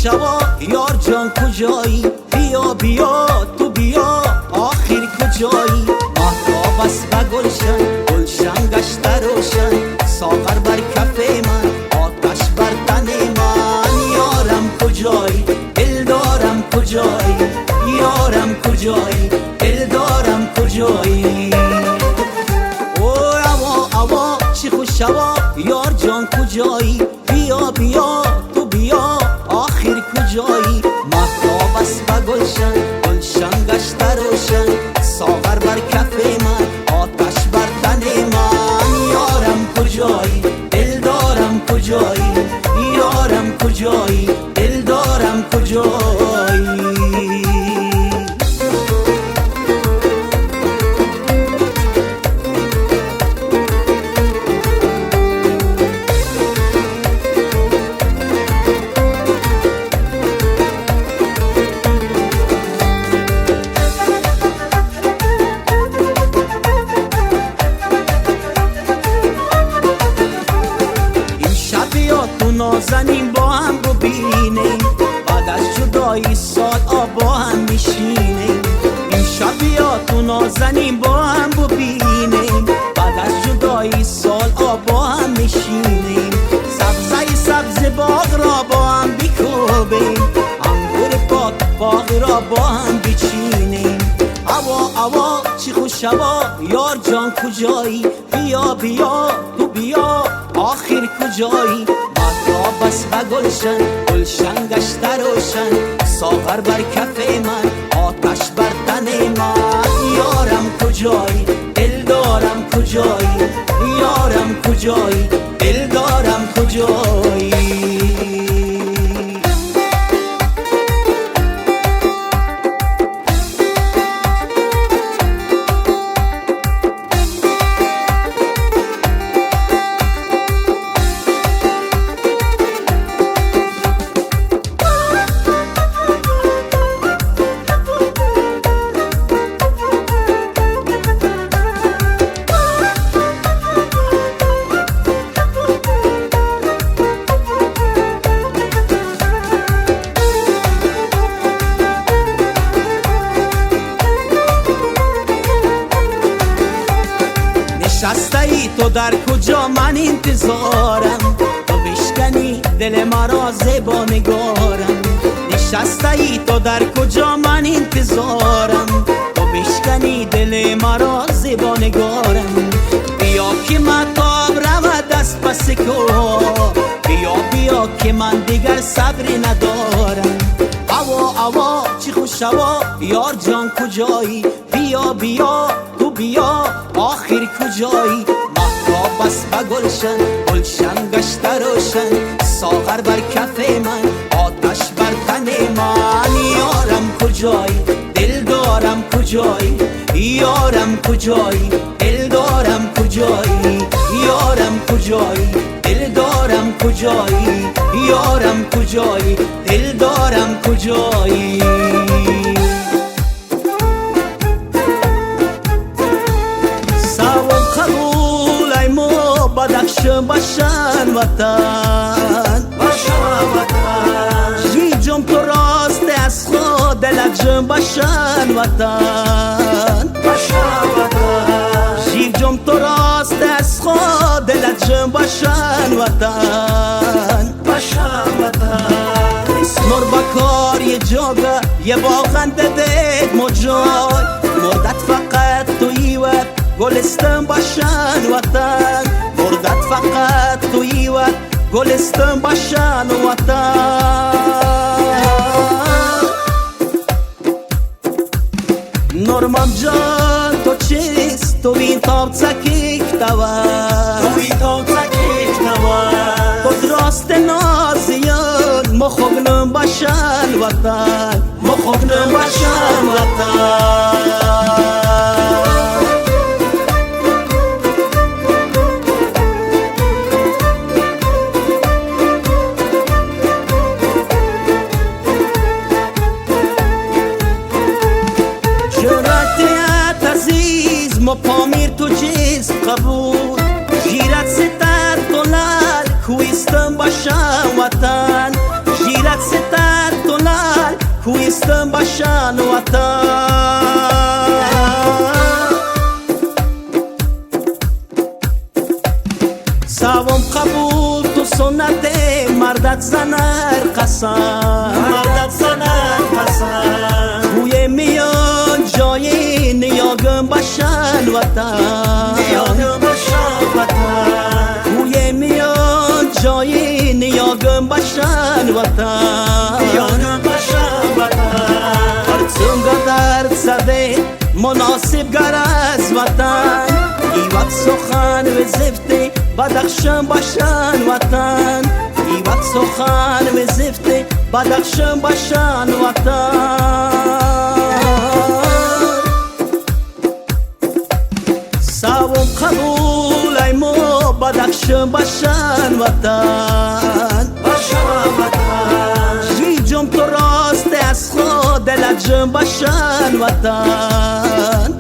شبا یار جان کجایی؟ بیا بیا تو بیا آخر کجایی؟ مهتاب است و گلشن گشته روشن، ساغر بر کف من آتش بر تن من. یارم کجایی؟ دلدارم کجایی؟ یارم کجایی؟ دلدارم کجایی؟ اوا چی خوش شوا یار جان کجایی؟ بیا بیا تو بیا آخر کجایی؟ مهتاب است و گلشن گشته روشن، ساغر بر کف من آتش بر تن من. یارم کجایی؟ دلدارم کجایی؟ یارم کجایی؟ دلدارم کجایی؟ نازنین با هم ببینیم، بعد از جدایی سال با هم میشینیم. این شب بیا تو نازنین با هم ببینیم، بعد از جدایی سال با هم میشینیم. سبز باغ را با هم بکوبیم، انگور پاک باغ را با هم بچینیم. اوا چی خوش هوا یار جان کجایی؟ بیا بیا تو بیا آخر کجایی؟ مهتاب است و گلشن گشته روشن، ساغر بر کف من آتش بر تن من. یارم کجایی؟ دلدارم کجایی؟ یارم کجایی؟ دلدارم کجایی؟ نشسته ای تو در کجا من انتظارم، تو بشکنی دل مرا زیبا نگارم. نشسته ای تو در کجا من انتظارم، تو بشکنی دل مرا زیبا نگارم. بیا که مهتاب رود از پس کار، بیا که من دیگر صبری ندارم. اوا چی خوش هوا یار جان کجایی؟ بیا بیا تو بیا آخر کجایی؟ مهتاب است و گلشن گشته روشن، ساغر بر کف من آتش بر تن من. یارم کجایی؟ دلدارم کجایی؟ یارم کجایی؟ دلدارم کجایی؟ یارم کجایی؟ دلدارم کجایی؟ یارم کجایی؟ دلدارم کجایی؟ سوال قبول ای ما بدخشان باشن وطن، جیجم تو راست از خود دلجم باشن وطن. جیجم تو راست از خود دلجم باشن وطن. نور بکار یه جاگه یه باغنده دید مجای، مردت فقط توی وقت گلستان باشن وطن. مردت فقط توی وقت گلستان باشن وطن. نورمم جان تو چیست؟ تو این تاب تکیک دوان، تو راست نازیان مخوگنم باشن وطن، مخوگنم باشن وطن. ما پامیر تو جیز قبول، جیرت ستر دلال کویستم باشم وطن. جیرت ستر باشن وطن سوام قبول تو سنت مردت زنر قسم بوی میان جای نیاگم باشن وطن بوی میان جای نیاگم باشن وطن هرچون درد زده مناسب گر از وطن ای وقت سخن و زفته بدخشان باشن وطن ای وقت سخن و زفته بدخشان باشن وطن سوام قبول ای ما بدخشان باشن وطن جیجم تو راست از خود دلجم باشن وطن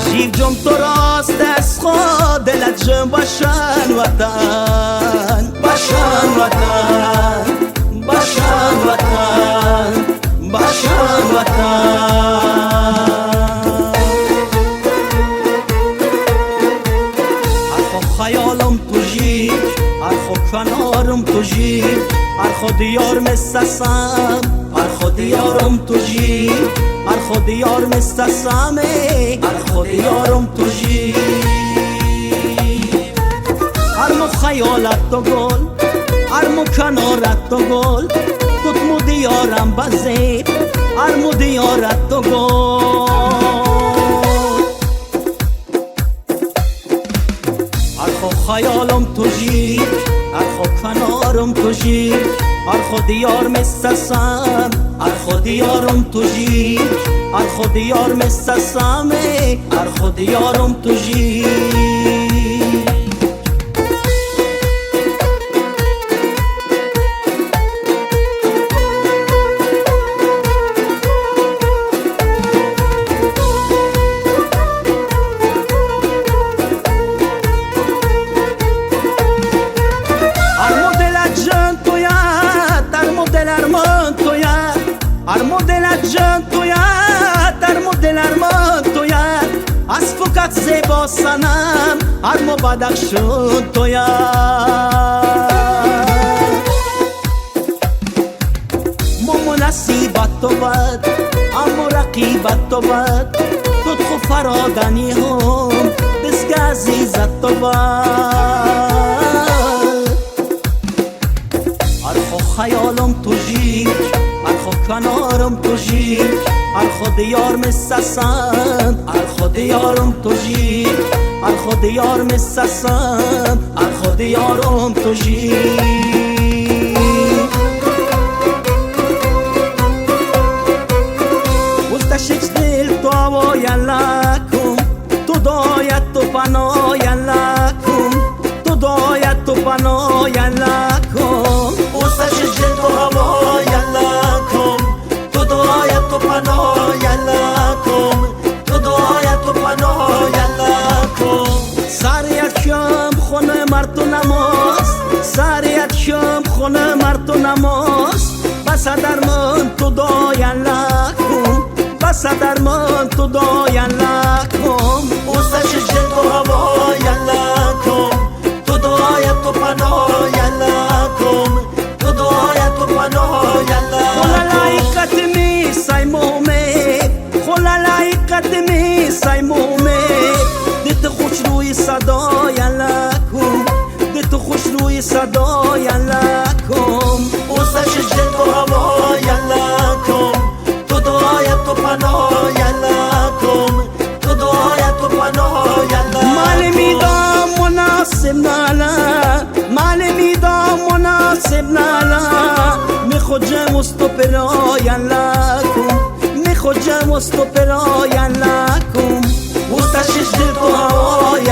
جیجم تو راست از خود دلجم باشن وطن باشن وطن باشن وطن باشن وطن خیالم تو جی هر کنارم تو جی هر دیار مستسم هر دیارم تو جی هر دیار مستسم هر دیارم تو جی هر خیالت تو گل هر کنارت تو گل توت مو دیارم بزه هر دیارت تو گل خیالم تو جی هر کنارم تو جی هر دیار مستسم هر دیارم تو جی هر دیار مستسم هر دیارم تو جی هر مدل جان تویت هر مدل ارمان تویت از فقط زیبا سنم هر مو بدخشون تویت مو نصیبت تو بد اما رقیبت تو بد تو خو فرادنی هم دستگاه عزیزت تو بد هر خیالم تو جی کنارم تو جی هر دیار مستسم هر دیارم تو جی هر دیار مستسم هر دیارم تو جی وستشج دل تو آوایا لکم تو دایت تو پنایا لکم تو دایت تو پنایا لکم وستشج دل تو آوایا لکم تو دعایت و پناهی لکم تو دعایت و پناهی لکم سریت شم خونه مرد و نماز سریت شم خونه مرد و نماز بس درمان تو دعای لکم بس درمان تو دعای لکم اوستش جلد و هوای لکم تو دعایت و پناهی لکم تو دعایت و پناهی لکم سای مومه خولا لایقت می سای مومه دت خوش روی صدای لکم دت خوش روی صدای لکم اوستش جلد و هوای لکم تو دعایت و پناهی لکم تو دعایت و پناهی لکم مال میدام مناسب نالا مال میدام مناسب نالا میخوجم استوپرای لکم میخوجم استوپرای لکم وستشش دل تو هوای